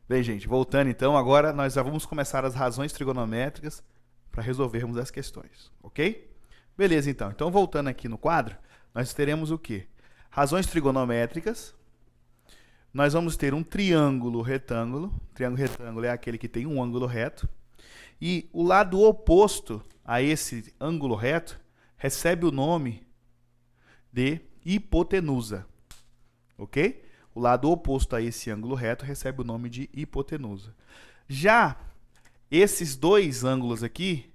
Bem, gente, voltando então, agora nós já vamos começar as razões trigonométricas para resolvermos as questões, ok? Beleza, então. Então, voltando aqui no quadro, nós teremos o quê? Razões trigonométricas. Nós vamos ter um triângulo retângulo. Triângulo retângulo é aquele que tem um ângulo reto. E o lado oposto a esse ângulo reto recebe o nome de hipotenusa, ok? O lado oposto a esse ângulo reto recebe o nome de hipotenusa. Já esses dois ângulos aqui,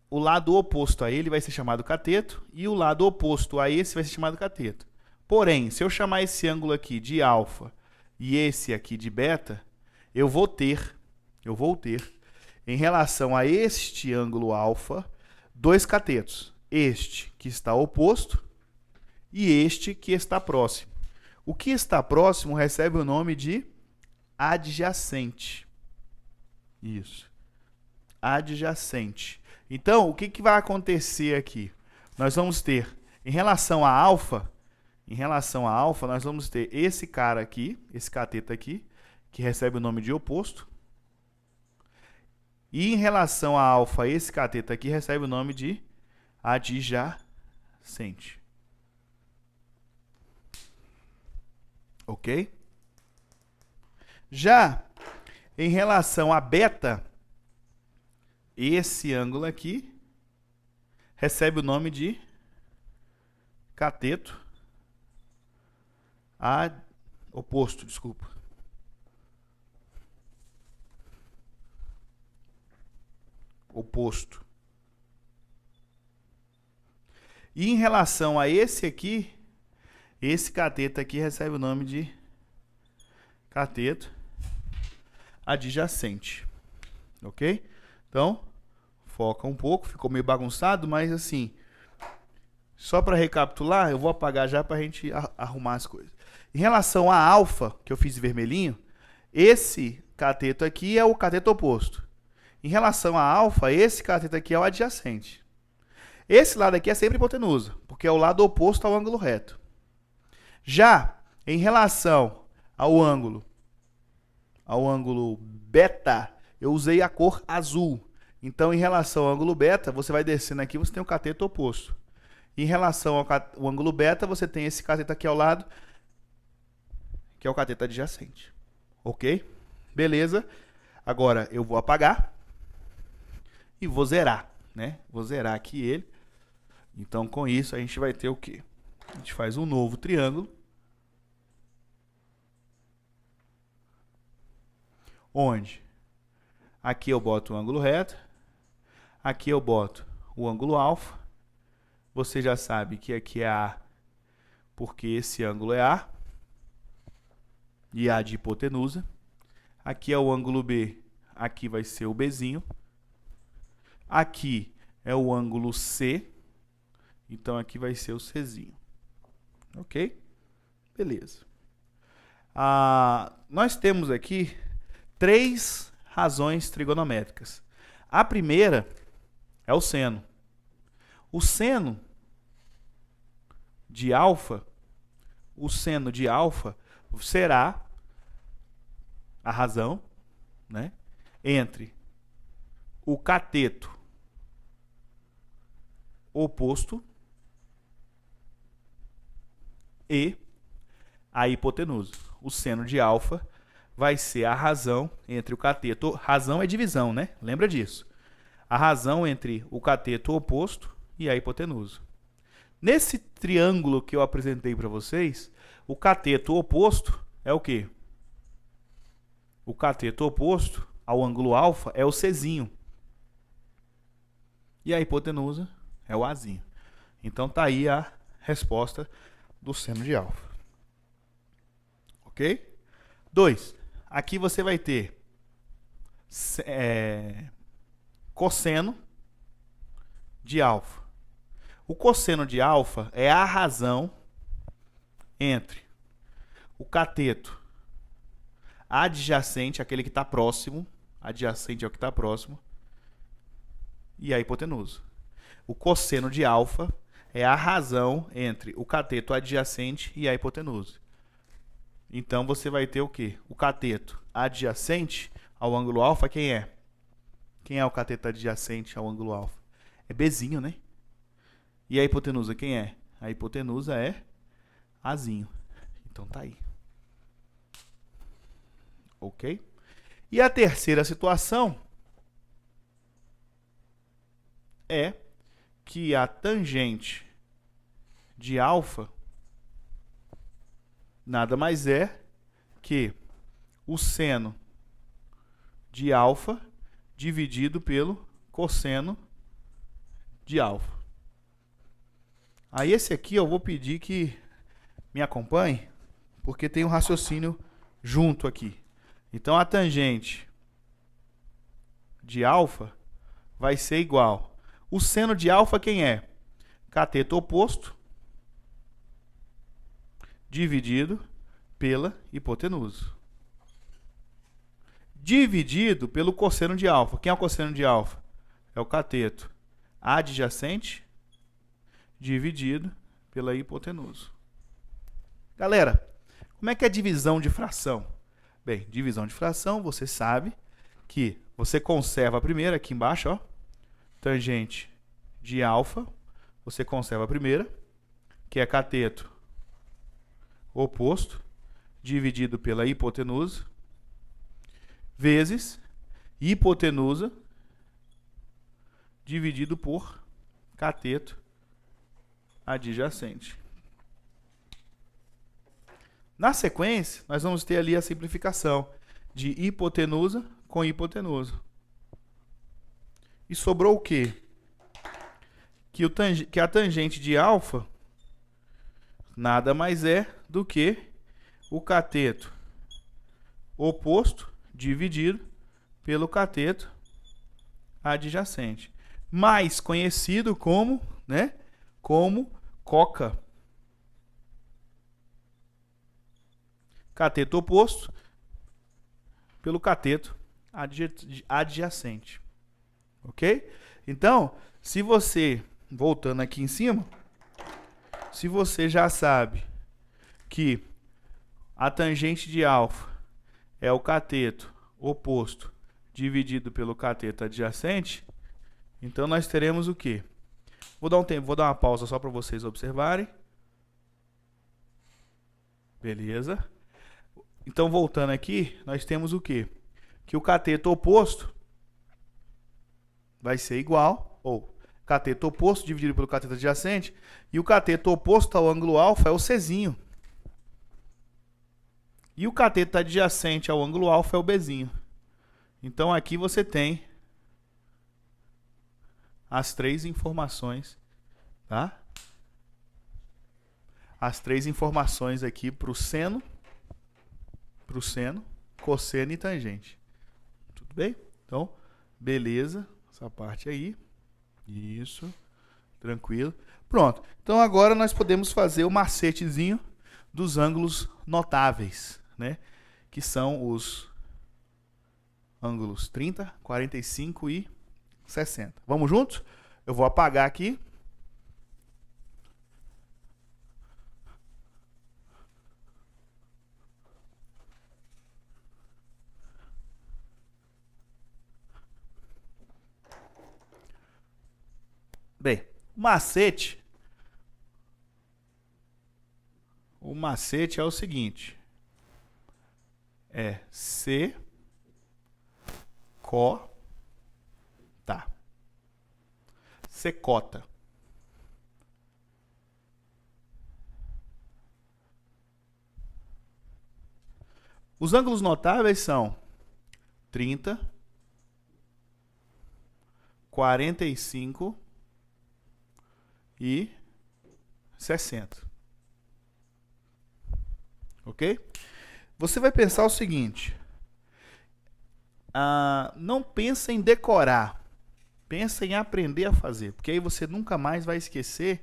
o lado oposto a ele vai ser chamado cateto e o lado oposto a esse vai ser chamado cateto. Porém, se eu chamar esse ângulo aqui de alfa e esse aqui de beta, eu vou ter, em relação a este ângulo alfa, dois catetos. Este que está oposto e este que está próximo. O que está próximo recebe o nome de adjacente. Isso. Adjacente. Então, o que vai acontecer aqui? Nós vamos ter, em relação a alfa, nós vamos ter esse cara aqui, esse cateto aqui, que recebe o nome de oposto. E em relação a alfa, esse cateto aqui recebe o nome de adjacente. Ok? Já em relação a beta, esse ângulo aqui recebe o nome de cateto oposto, desculpa. Oposto. E em relação a esse aqui, esse cateto aqui recebe o nome de cateto adjacente. Ok? Então, foca um pouco, ficou meio bagunçado, mas assim, só para recapitular, eu vou apagar já para a gente arrumar as coisas. Em relação a alfa, que eu fiz em vermelhinho, esse cateto aqui é o cateto oposto. Em relação a alfa, esse cateto aqui é o adjacente. Esse lado aqui é sempre hipotenusa, porque é o lado oposto ao ângulo reto. Já em relação ao ângulo beta, eu usei a cor azul. Então, em relação ao ângulo beta, você vai descendo aqui, você tem o cateto oposto. Em relação ao ângulo beta, você tem esse cateto aqui ao lado, que é o cateto adjacente. Ok? Beleza? Agora, eu vou apagar e vou zerar, né? Vou zerar aqui ele. Então, com isso, a gente vai ter o quê? A gente faz um novo triângulo, onde aqui eu boto o ângulo reto, aqui eu boto o ângulo alfa. Você já sabe que aqui é A, porque esse ângulo é A, e A de hipotenusa. Aqui é o ângulo B, aqui vai ser o Bzinho. Aqui é o ângulo C, então aqui vai ser o Czinho. Ok? Beleza. Nós temos aqui três razões trigonométricas. A primeira é o seno. O seno de alfa será a razão, né, entre o cateto oposto e a hipotenusa. O seno de alfa vai ser a razão entre o cateto... Razão é divisão, né? Lembra disso. A razão entre o cateto oposto e a hipotenusa. Nesse triângulo que eu apresentei para vocês, o cateto oposto é o quê? O cateto oposto ao ângulo alfa é o Czinho. E a hipotenusa é o Azinho. Então, tá aí a resposta do seno de alfa. Ok? 2. Aqui você vai ter cosseno de alfa. O cosseno de alfa é a razão entre o cateto adjacente, aquele que está próximo, adjacente ao que está próximo, e a hipotenusa. O cosseno de alfa é a razão entre o cateto adjacente e a hipotenusa. Então você vai ter o quê? O cateto adjacente ao ângulo alfa, quem é? Quem é o cateto adjacente ao ângulo alfa? É Bzinho, né? E a hipotenusa, quem é? A hipotenusa é Azinho. Então tá aí. Ok? E a terceira situação é que a tangente de alfa nada mais é que o seno de alfa dividido pelo cosseno de alfa. Aí esse aqui eu vou pedir que me acompanhe, porque tem um raciocínio junto aqui. Então a tangente de alfa vai ser igual. O seno de alfa quem é? Cateto oposto dividido pela hipotenusa. Dividido pelo cosseno de alfa. Quem é o cosseno de alfa? É o cateto adjacente dividido pela hipotenusa. Galera, como é que é divisão de fração? Bem, divisão de fração, você sabe que você conserva a primeira, aqui embaixo, ó, tangente de alfa, você conserva a primeira, que é cateto oposto, dividido pela hipotenusa, vezes hipotenusa, dividido por cateto adjacente. Na sequência, nós vamos ter ali a simplificação de hipotenusa com hipotenusa. E sobrou o quê? Que a tangente de alfa nada mais é do que o cateto oposto dividido pelo cateto adjacente, mais conhecido como, né, como coca. Cateto oposto pelo cateto adjacente. Ok? Então, se você, voltando aqui em cima, se você já sabe que a tangente de alfa é o cateto oposto dividido pelo cateto adjacente, então nós teremos o quê? Vou dar um tempo, vou dar uma pausa só para vocês observarem. Beleza? Então, voltando aqui, nós temos o quê? Que o cateto oposto vai ser igual, ou cateto oposto dividido pelo cateto adjacente, e o cateto oposto ao ângulo alfa é o Czinho. E o cateto adjacente ao ângulo alfa é o Bzinho. Então, aqui você tem as três informações, tá? As três informações aqui para o seno, cosseno e tangente. Tudo bem? Então, beleza. Essa parte aí. Isso. Tranquilo. Pronto. Então, agora nós podemos fazer o macetezinho dos ângulos notáveis, né? Que são os ângulos 30, 45 e 60. Vamos juntos? Eu vou apagar aqui. Bem, o macete é o seguinte, é secota. Os ângulos notáveis são 30, 45 e 60. Ok? Você vai pensar o seguinte, não pensa em decorar, pensa em aprender a fazer, porque aí você nunca mais vai esquecer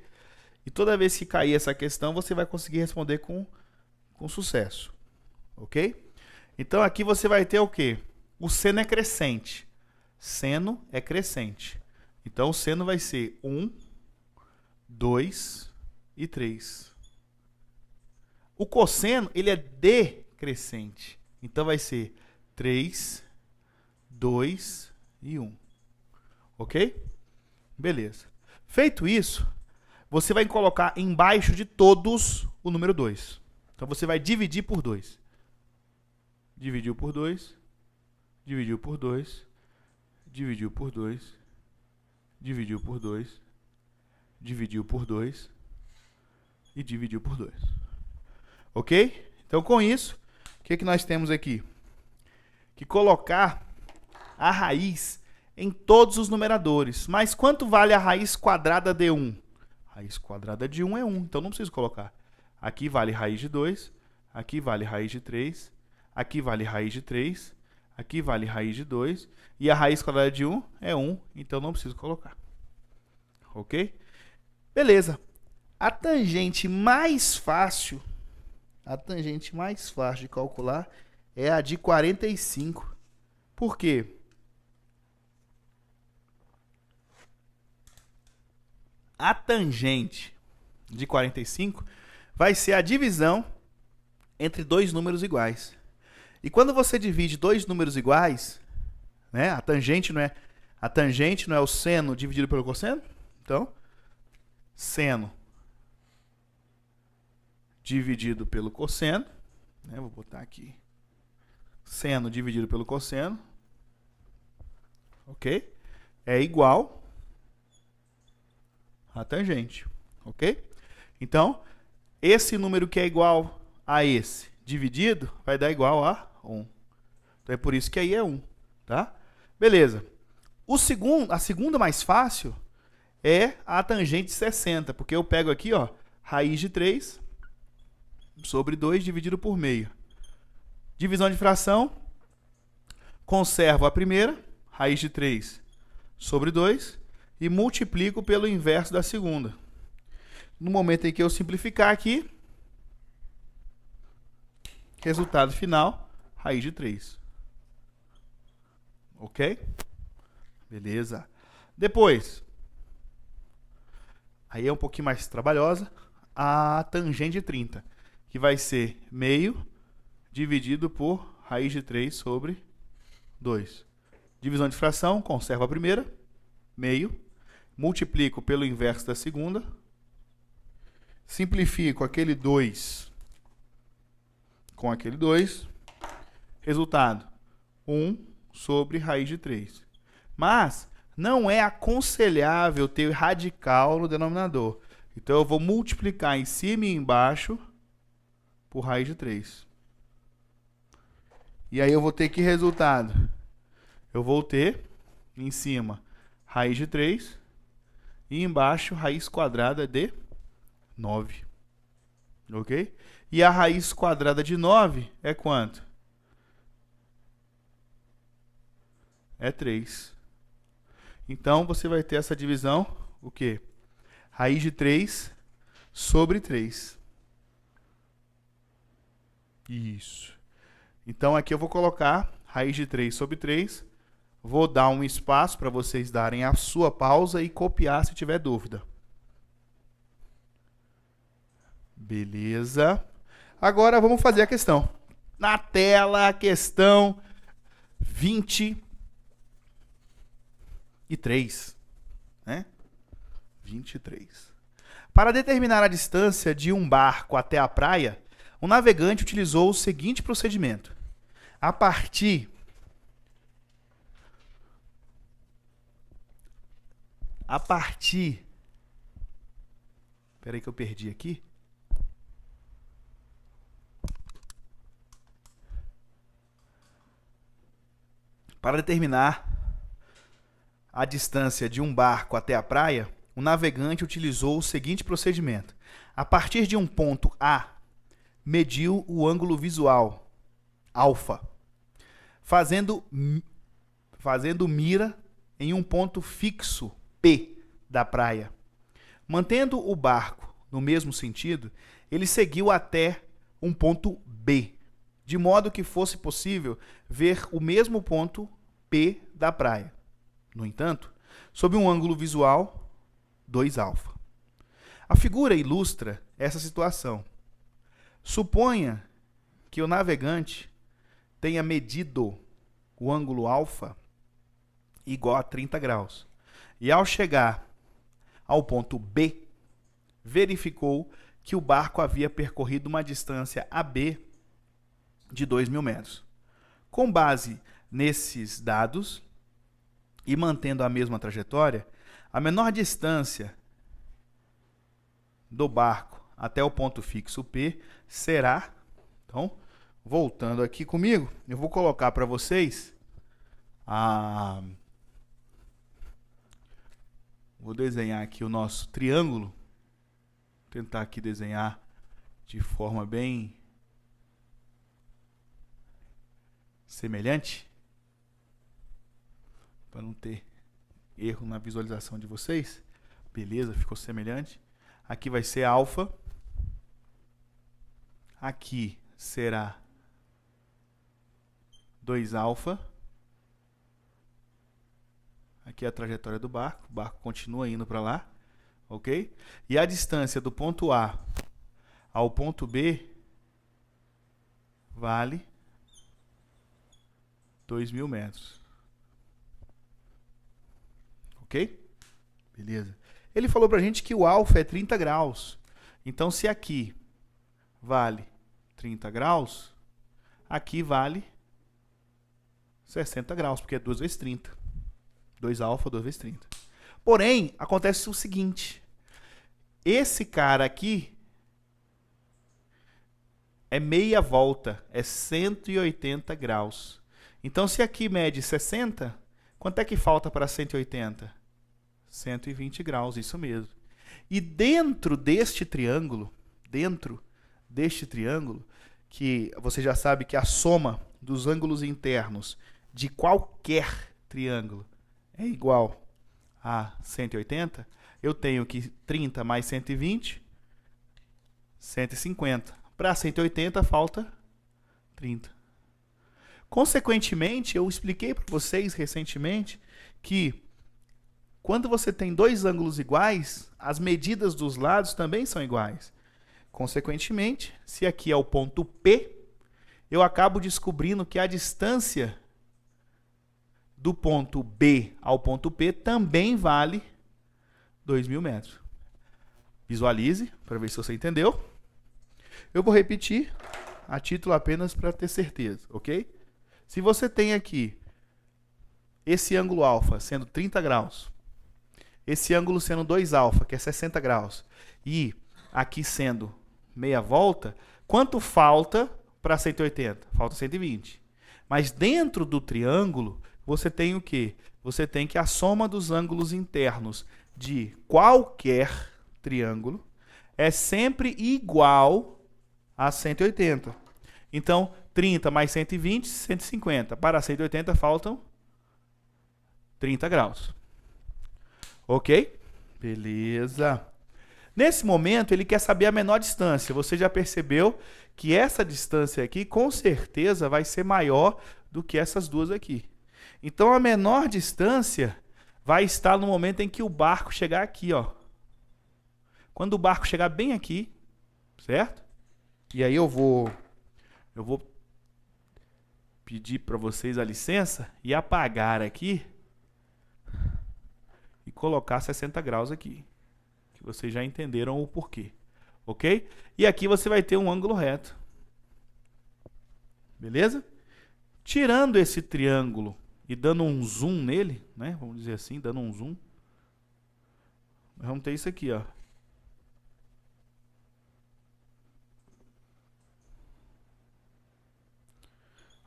e toda vez que cair essa questão você vai conseguir responder com sucesso. Ok? Então aqui você vai ter o quê? O seno é crescente. Seno é crescente. Então o seno vai ser 1, 2 e 3. O cosseno, ele é decrescente. Então, vai ser 3, 2 e 1. Ok? Beleza. Feito isso, você vai colocar embaixo de todos o número 2. Então, você vai dividir por 2. Dividiu por 2. Dividiu por 2. Dividiu por 2. Dividiu por 2. Dividiu por 2. E dividiu por 2. Ok? Então, com isso, o que nós temos aqui? Que colocar a raiz em todos os numeradores. Mas quanto vale a raiz quadrada de 1? Raiz quadrada de 1 é 1, então não preciso colocar. Aqui vale raiz de 2, aqui vale raiz de 3, aqui vale raiz de 3, aqui vale raiz de 2, e a raiz quadrada de 1 é 1, então não preciso colocar. Ok? Beleza. A tangente mais fácil de calcular é a de 45. Por quê? A tangente de 45 vai ser a divisão entre dois números iguais. E quando você divide dois números iguais, né, a tangente não é o seno dividido pelo cosseno? Então, seno dividido pelo cosseno, né, vou botar aqui, seno dividido pelo cosseno, ok? É igual a tangente, ok? Então, esse número que é igual a esse dividido vai dar igual a 1. Então, é por isso que aí é 1, tá? Beleza. A segunda mais fácil é a tangente de 60, porque eu pego aqui, ó, raiz de 3 sobre 2 dividido por meio. Divisão de fração, conservo a primeira, raiz de 3 sobre 2, e multiplico pelo inverso da segunda. No momento em que eu simplificar aqui, resultado final, raiz de 3. Ok? Beleza. Depois, aí é um pouquinho mais trabalhosa, a tangente de 30, que vai ser meio dividido por raiz de 3 sobre 2. Divisão de fração, conservo a primeira, meio, multiplico pelo inverso da segunda, simplifico aquele 2 com aquele 2, resultado, 1 sobre raiz de 3. Mas não é aconselhável ter radical no denominador. Então, eu vou multiplicar em cima e embaixo por raiz de 3. E aí eu vou ter que resultado? Eu vou ter em cima raiz de 3 e embaixo raiz quadrada de 9. Ok? E a raiz quadrada de 9 é quanto? É 3. Então, você vai ter essa divisão, o quê? Raiz de 3 sobre 3. Isso. Então, aqui eu vou colocar raiz de 3 sobre 3. Vou dar um espaço para vocês darem a sua pausa e copiar se tiver dúvida. Beleza. Agora, vamos fazer a questão. Na tela, a questão 23. Né? 23. Para determinar a distância de um barco até a praia, o navegante utilizou o seguinte procedimento. A partir Espera aí que eu perdi aqui. Para determinar a distância de um barco até a praia, o navegante utilizou o seguinte procedimento. A partir de um ponto A, mediu o ângulo visual, alfa, fazendo mira em um ponto fixo, P, da praia. Mantendo o barco no mesmo sentido, ele seguiu até um ponto B, de modo que fosse possível ver o mesmo ponto P da praia. No entanto, sob um ângulo visual 2 alfa. A figura ilustra essa situação. Suponha que o navegante tenha medido o ângulo alfa igual a 30 graus. E ao chegar ao ponto B, verificou que o barco havia percorrido uma distância AB de 2.000 metros. Com base nesses dados e mantendo a mesma trajetória, a menor distância do barco até o ponto fixo P será... Então, voltando aqui comigo, eu vou colocar para vocês Vou desenhar aqui o nosso triângulo. Vou tentar aqui desenhar de forma bem semelhante, para não ter erro na visualização de vocês. Beleza, ficou semelhante. Aqui vai ser alfa. Aqui será 2 alfa. Aqui é a trajetória do barco. O barco continua indo para lá. Ok? E a distância do ponto A ao ponto B vale 2.000 metros. Ok? Beleza. Ele falou para a gente que o alfa é 30 graus. Então, se aqui vale 30 graus, aqui vale 60 graus, porque é 2 vezes 30. 2 alfa, 2 vezes 30. Porém, acontece o seguinte. Esse cara aqui é meia volta, é 180 graus. Então, se aqui mede 60, quanto é que falta para 180? 120 graus, isso mesmo. E dentro deste triângulo, que você já sabe que a soma dos ângulos internos de qualquer triângulo é igual a 180, eu tenho que 30 mais 120, 150. Para 180 falta 30. Consequentemente, eu expliquei para vocês recentemente que quando você tem dois ângulos iguais, as medidas dos lados também são iguais. Consequentemente, se aqui é o ponto P, eu acabo descobrindo que a distância do ponto B ao ponto P também vale 2.000 metros. Visualize para ver se você entendeu. Eu vou repetir a título apenas para ter certeza, ok? Se você tem aqui esse ângulo alfa sendo 30 graus, esse ângulo sendo 2 alfa, que é 60 graus, e aqui sendo meia volta, quanto falta para 180? Falta 120. Mas dentro do triângulo, você tem o quê? Você tem que a soma dos ângulos internos de qualquer triângulo é sempre igual a 180. Então, 30 mais 120, 150. Para 180 faltam 30 graus. Ok? Beleza. Nesse momento, ele quer saber a menor distância. Você já percebeu que essa distância aqui, com certeza, vai ser maior do que essas duas aqui. Então, a menor distância vai estar no momento em que o barco chegar aqui, ó. Quando o barco chegar bem aqui, certo? E aí eu vou pedir para vocês a licença e apagar aqui e colocar 60 graus aqui, que vocês já entenderam o porquê, ok? E aqui você vai ter um ângulo reto, beleza? Tirando esse triângulo e dando um zoom nele, né? Vamos dizer assim, dando um zoom, nós vamos ter isso aqui, ó.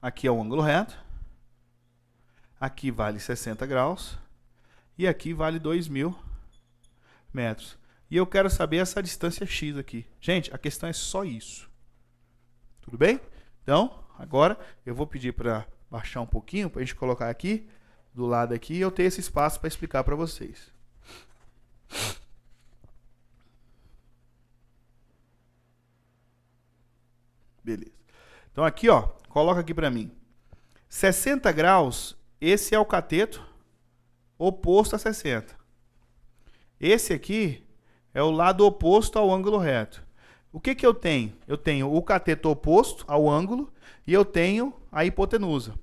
Aqui é um ângulo reto, aqui vale 60 graus e aqui vale 2.000 metros. E eu quero saber essa distância x aqui. Gente, a questão é só isso. Tudo bem? Então, agora eu vou pedir para baixar um pouquinho, para a gente colocar aqui, do lado aqui, e eu ter esse espaço para explicar para vocês. Beleza. Então aqui, ó, coloca aqui para mim. 60 graus, esse é o cateto oposto a 60. Esse aqui é o lado oposto ao ângulo reto. O que eu tenho? Eu tenho o cateto oposto ao ângulo e eu tenho a hipotenusa.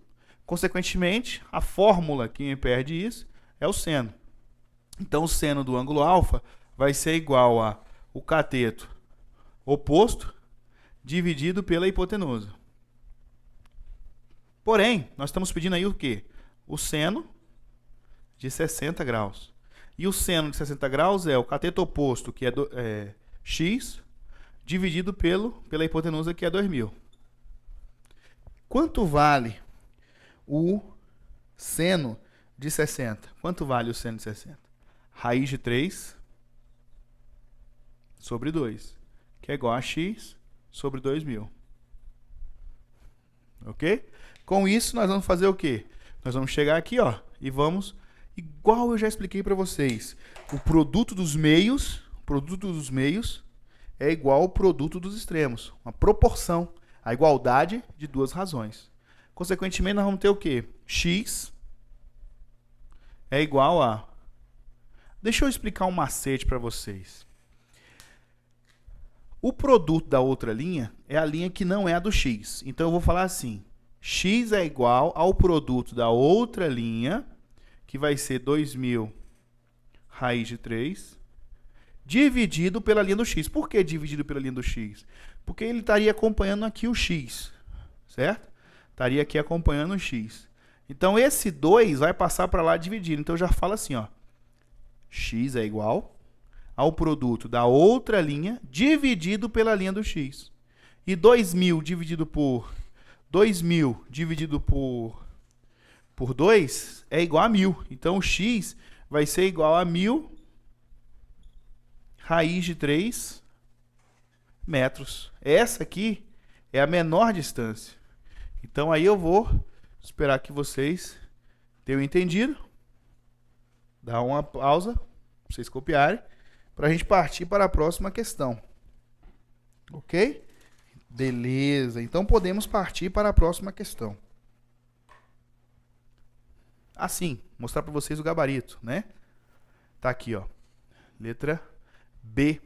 Consequentemente, a fórmula que me perde isso é o seno. Então, o seno do ângulo alfa vai ser igual a o cateto oposto dividido pela hipotenusa. Porém, nós estamos pedindo aí o quê? O seno de 60 graus. E o seno de 60 graus é o cateto oposto, que é x, dividido pela hipotenusa, que é 2000. Quanto vale o seno de 60? Quanto vale o seno de 60? Raiz de 3 sobre 2, que é igual a x sobre 2000. Ok? Com isso, nós vamos fazer o quê? Nós vamos chegar aqui, ó, e vamos, igual eu já expliquei para vocês, o produto dos meios é igual ao produto dos extremos, uma proporção, a igualdade de duas razões. Consequentemente, nós vamos ter o quê? X é igual a... Deixa eu explicar um macete para vocês. O produto da outra linha é a linha que não é a do x. Então, eu vou falar assim, x é igual ao produto da outra linha, que vai ser 2000 raiz de 3, dividido pela linha do x. Por que dividido pela linha do x? Porque ele estaria acompanhando aqui o x, certo? Estaria aqui acompanhando o x. Então, esse 2 vai passar para lá dividido. Então, eu já falo assim, ó, x é igual ao produto da outra linha dividido pela linha do x. E 2000 dividido por 2 é igual a 1000. Então, o x vai ser igual a 1000 raiz de 3 metros. Essa aqui é a menor distância. Então, aí eu vou esperar que vocês tenham entendido. Dá uma pausa para vocês copiarem, para a gente partir para a próxima questão. Ok? Beleza. Então, podemos partir para a próxima questão. Assim, mostrar para vocês o gabarito, né? Tá aqui, ó. Letra B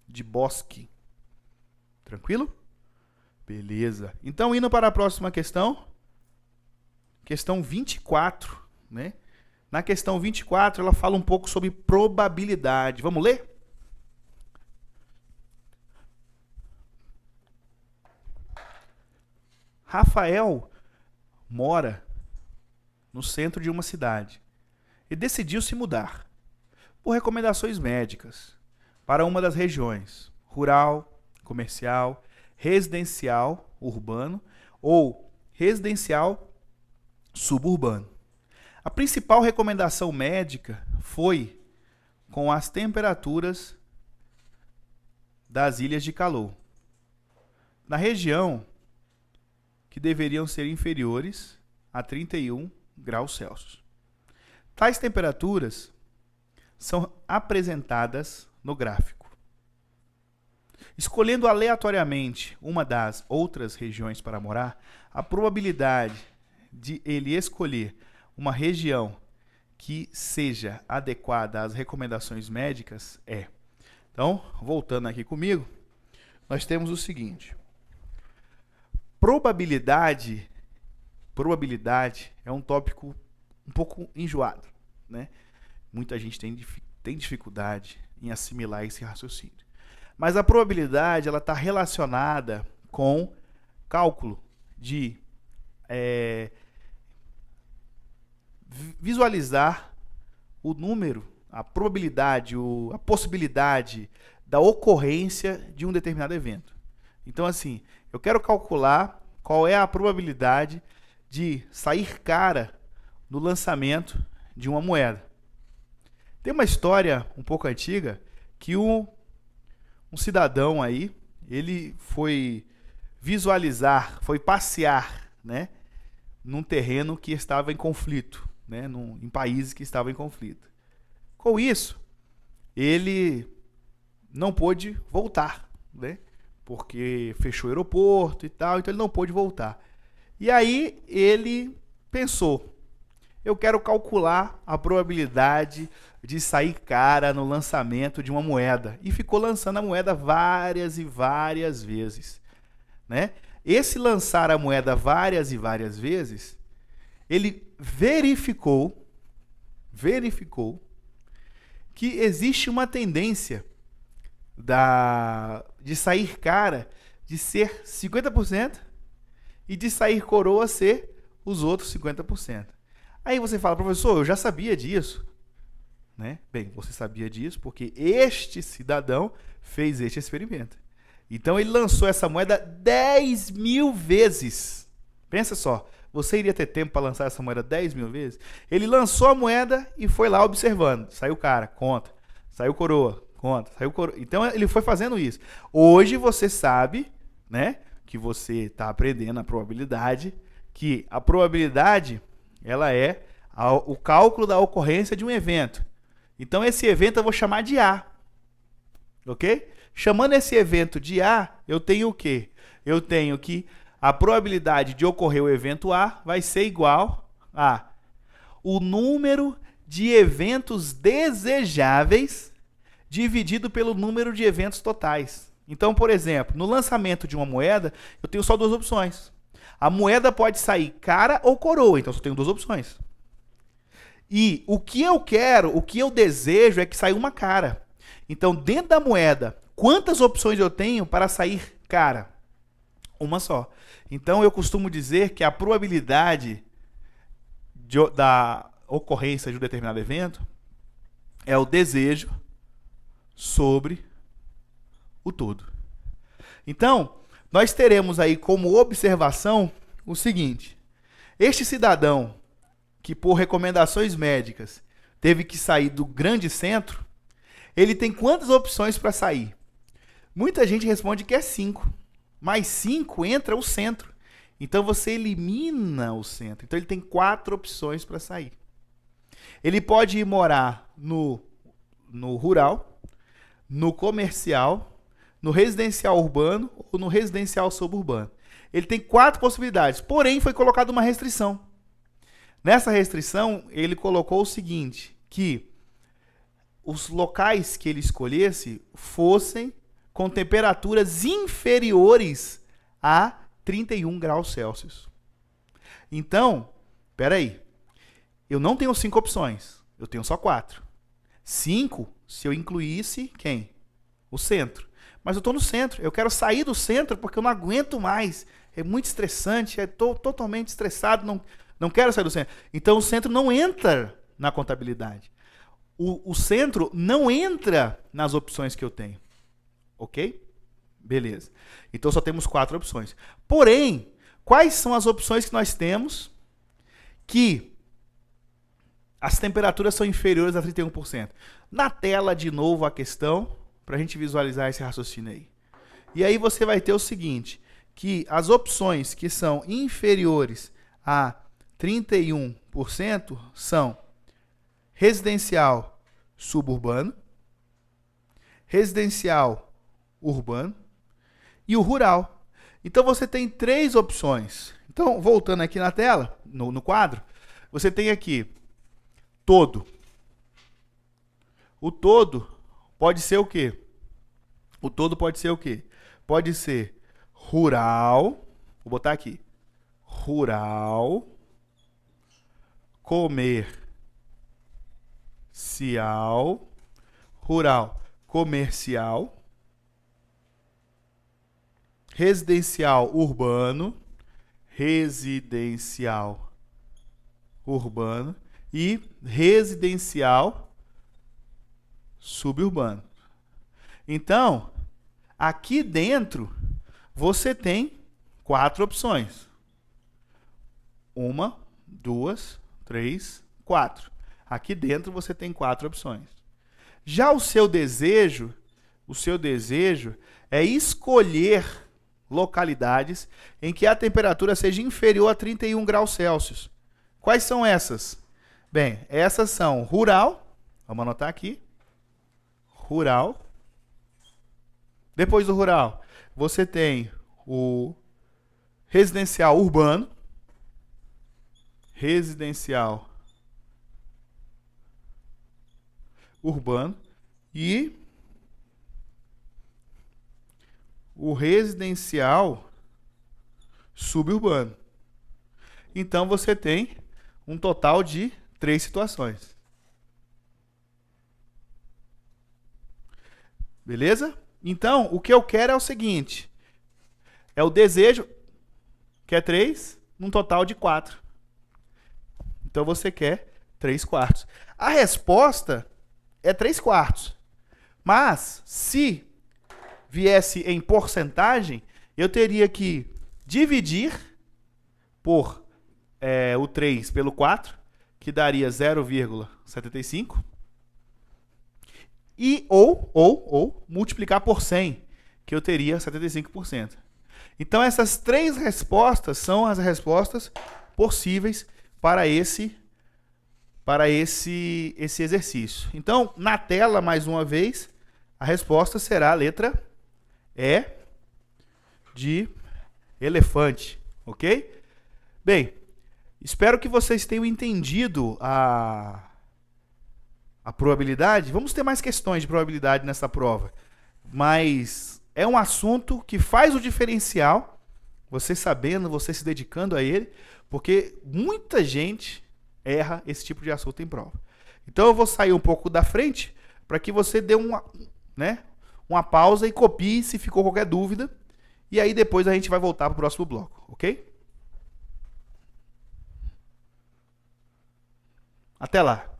de Bosque. Tranquilo? Beleza. Então, indo para a próxima questão. Questão 24, né? Na questão 24, ela fala um pouco sobre probabilidade. Vamos ler? Rafael mora no centro de uma cidade e decidiu se mudar, por recomendações médicas, para uma das regiões rural, comercial, residencial, urbano ou residencial suburbano. A principal recomendação médica foi com as temperaturas das ilhas de calor, na região que deveriam ser inferiores a 31 graus Celsius. Tais temperaturas são apresentadas no gráfico. Escolhendo aleatoriamente uma das outras regiões para morar, a probabilidade de ele escolher uma região que seja adequada às recomendações médicas é. Então, voltando aqui comigo, nós temos o seguinte. Probabilidade é um tópico um pouco enjoado, né? Muita gente tem dificuldade em assimilar esse raciocínio. Mas a probabilidade ela está relacionada com cálculo de visualizar o número, a probabilidade, a possibilidade da ocorrência de um determinado evento. Então, assim, eu quero calcular qual é a probabilidade de sair cara no lançamento de uma moeda. Tem uma história um pouco antiga que um cidadão aí, ele foi visualizar, foi passear, né, num terreno que estava em conflito, né, em países que estavam em conflito. Com isso, ele não pôde voltar, né, porque fechou o aeroporto e tal, então ele não pôde voltar. E aí ele pensou, eu quero calcular a probabilidade de sair cara no lançamento de uma moeda. E ficou lançando a moeda várias e várias vezes, né? Esse lançar a moeda várias e várias vezes, ele verificou que existe uma tendência de sair cara de ser 50% e de sair coroa ser os outros 50%. Aí você fala, professor, eu já sabia disso, né? Bem, você sabia disso porque este cidadão fez este experimento. Então ele lançou essa moeda 10.000 vezes. Pensa só, você iria ter tempo para lançar essa moeda 10.000 vezes? Ele lançou a moeda e foi lá observando. Saiu cara, conta. Saiu coroa, conta. Saiu coroa. Então ele foi fazendo isso. Hoje você sabe, né, que você está aprendendo a probabilidade, que a probabilidade ela é o cálculo da ocorrência de um evento. Então esse evento eu vou chamar de A. Ok? Chamando esse evento de A, eu tenho o quê? Eu tenho que a probabilidade de ocorrer o evento A vai ser igual a o número de eventos desejáveis dividido pelo número de eventos totais. Então, por exemplo, no lançamento de uma moeda, eu tenho só duas opções. A moeda pode sair cara ou coroa, então eu só tenho duas opções. E o que eu quero, o que eu desejo é que saia uma cara. Então, dentro da moeda, quantas opções eu tenho para sair cara? Uma só. Então, eu costumo dizer que a probabilidade da ocorrência de um determinado evento é o desejo sobre o todo. Então, nós teremos aí como observação o seguinte: este cidadão que por recomendações médicas teve que sair do grande centro, ele tem quantas opções para sair? Muita gente responde que é 5. Mais 5 entra o centro. Então você elimina o centro. Então ele tem 4 opções para sair. Ele pode ir morar no rural, no comercial, no residencial urbano ou no residencial suburbano. Ele tem 4 possibilidades, porém foi colocada uma restrição. Nessa restrição, ele colocou o seguinte, que os locais que ele escolhesse fossem com temperaturas inferiores a 31 graus Celsius. Então, peraí, eu não tenho 5 opções, eu tenho só 4. 5, se eu incluísse quem? O centro. Mas eu estou no centro, eu quero sair do centro porque eu não aguento mais. É muito estressante, estou totalmente estressado, não quero sair do centro. Então o centro não entra na contabilidade. O centro não entra nas opções que eu tenho. Ok? Beleza. Então só temos 4 opções. Porém, quais são as opções que nós temos que as temperaturas são inferiores a 31%? Na tela, de novo, a questão, para a gente visualizar esse raciocínio aí. E aí você vai ter o seguinte, que as opções que são inferiores a 31% são residencial suburbano, residencial urbano e o rural. Então você tem 3 opções. Então, voltando aqui na tela, no quadro, você tem aqui todo. O todo pode ser o quê? O todo pode ser o quê? Pode ser rural, vou botar aqui, rural, comercial, rural, comercial, residencial urbano, e residencial suburbano. Então, aqui dentro, você tem 4 opções. 1, 2, 3, 4. Aqui dentro você tem 4 opções. Já o seu desejo é escolher localidades em que a temperatura seja inferior a 31 graus Celsius. Quais são essas? Bem, essas são rural, vamos anotar aqui, rural. Depois do rural, você tem o residencial urbano, urbano e o residencial suburbano. Então você tem um total de 3 situações. Beleza? Então, o que eu quero é o seguinte. É o desejo, que é 3, num total de 4. Então você quer 3/4. A resposta é 3/4. Mas, se viesse em porcentagem, eu teria que dividir por o 3 pelo 4, que daria 0,75. Ou multiplicar por 100, que eu teria 75%. Então, essas 3 respostas são as respostas possíveis para esse exercício. Então, na tela, mais uma vez, a resposta será a letra E de elefante, ok? Bem, espero que vocês tenham entendido a probabilidade. Vamos ter mais questões de probabilidade nessa prova, mas é um assunto que faz o diferencial, você sabendo, você se dedicando a ele, porque muita gente erra esse tipo de assunto em prova. Então eu vou sair um pouco da frente para que você dê uma pausa e copie se ficou qualquer dúvida, e aí depois a gente vai voltar para o próximo bloco, ok? Até lá!